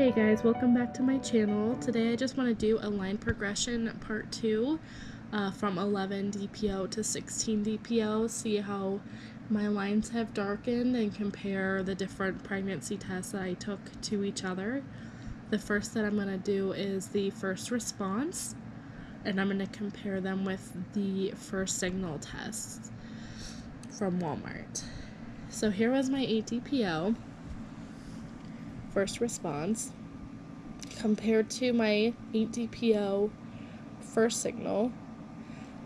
Hey guys, welcome back to my channel. Today I just want to do a line progression part 2 from 11 DPO to 16 DPO, see how my lines have darkened and compare the different pregnancy tests that I took to each other. The first that I'm going to do is the first response, and I'm going to compare them with the first signal tests from Walmart. So here was my 8 DPO first response compared to my 8 DPO first signal.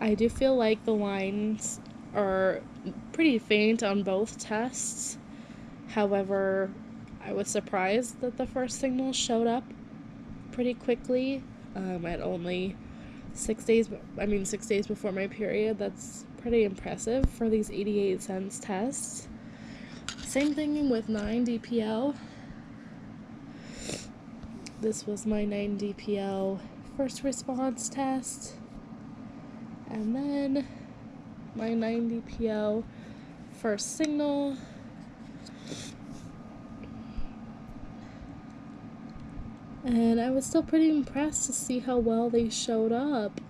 I do feel like the lines are pretty faint on both tests. However, I was surprised that the first signal showed up pretty quickly at only 6 days before my period. That's pretty impressive for these 88 cents tests. Same thing with 9 DPO. This was my 9 DPO first response test, and then my 9 DPO first signal. And I was still pretty impressed to see how well they showed up.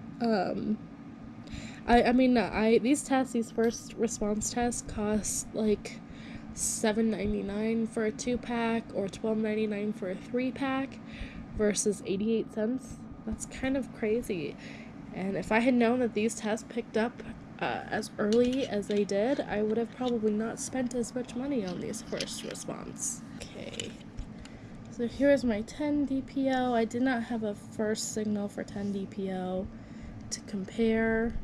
These first response tests cost like $7.99 for a 2-pack or $12.99 for a 3-pack versus 88 cents. That's kind of crazy. And if I had known that these tests picked up as early as they did, I would have probably not spent as much money on these first response. Okay, so here's my 10 DPO. I did not have a first signal for 10 DPO to compare.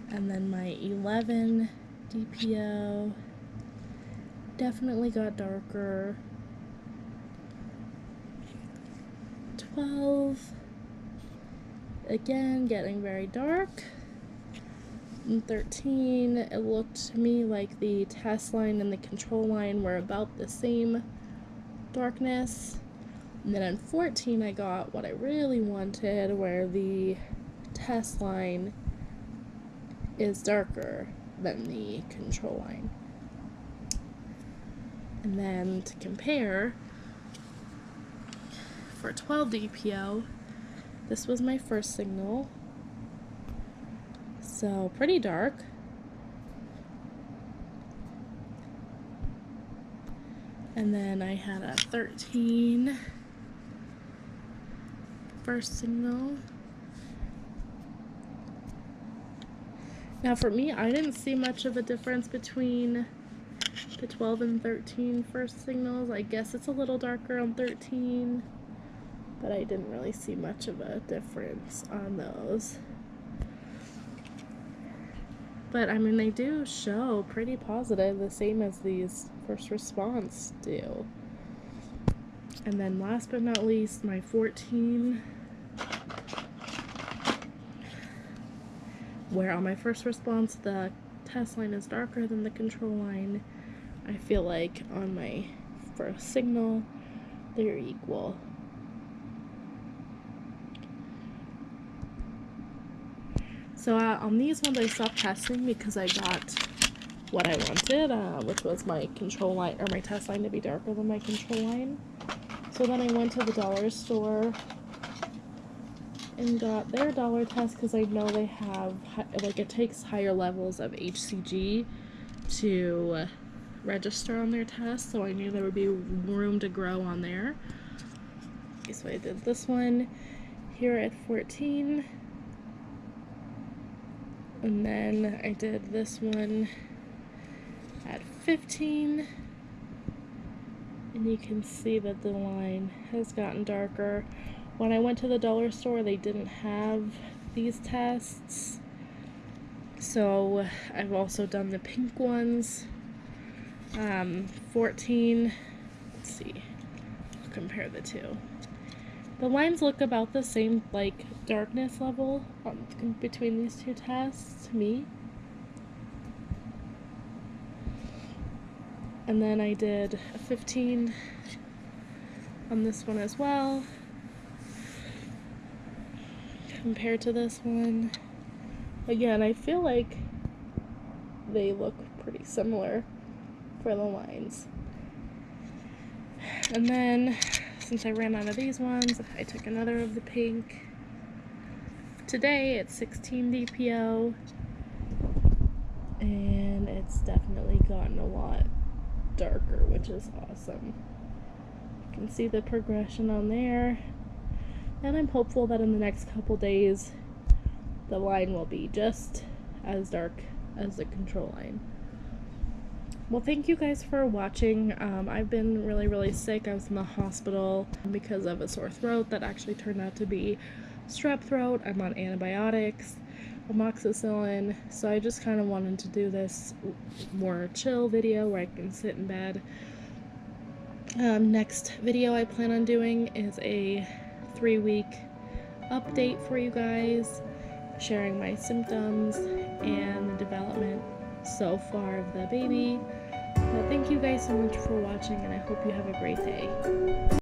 And then my 11 DPO definitely got darker. 12, again, getting very dark. And 13, it looked to me like the test line and the control line were about the same darkness. And then on 14, I got what I really wanted, where the test line is darker than the control line. And then to compare, for 12 DPO, this was my first signal, so pretty dark. And then I had a 13 first signal. Now for me, I didn't see much of a difference between the 12 and 13 first signals. I guess it's a little darker on 13, but I didn't really see much of a difference on those. But I mean, they do show pretty positive, the same as these first response do. And then last but not least, my 14, where on my first response the test line is darker than the control line. I feel like on my first signal they're equal. So on these ones I stopped testing because I got what I wanted, which was my control line, or my test line, to be darker than my control line. So then I went to the dollar store and got their dollar test because I know they have, like, it takes higher levels of HCG to register on their test, so I knew there would be room to grow on there. Okay, so I did this one here at 14, and then I did this one at 15, and you can see that the line has gotten darker. When I went to the dollar store, they didn't have these tests, so I've also done the pink ones. 14, let's see, I'll compare the two. The lines look about the same, like, darkness level between these two tests to me. And then I did a 15 on this one as well, compared to this one. Again, I feel like they look pretty similar for the lines. And then, since I ran out of these ones, I took another of the pink. Today it's 16 DPO, and it's definitely gotten a lot darker, which is awesome. You can see the progression on there, and I'm hopeful that in the next couple days the line will be just as dark as the control line. Well, thank you guys for watching. I've been really sick. I was in the hospital because of a sore throat that actually turned out to be strep throat. I'm on antibiotics, amoxicillin, so I just kind of wanted to do this more chill video where I can sit in bed. Next video I plan on doing is a 3-week update for you guys, sharing my symptoms and the development so far of the baby. But thank you guys so much for watching, and I hope you have a great day.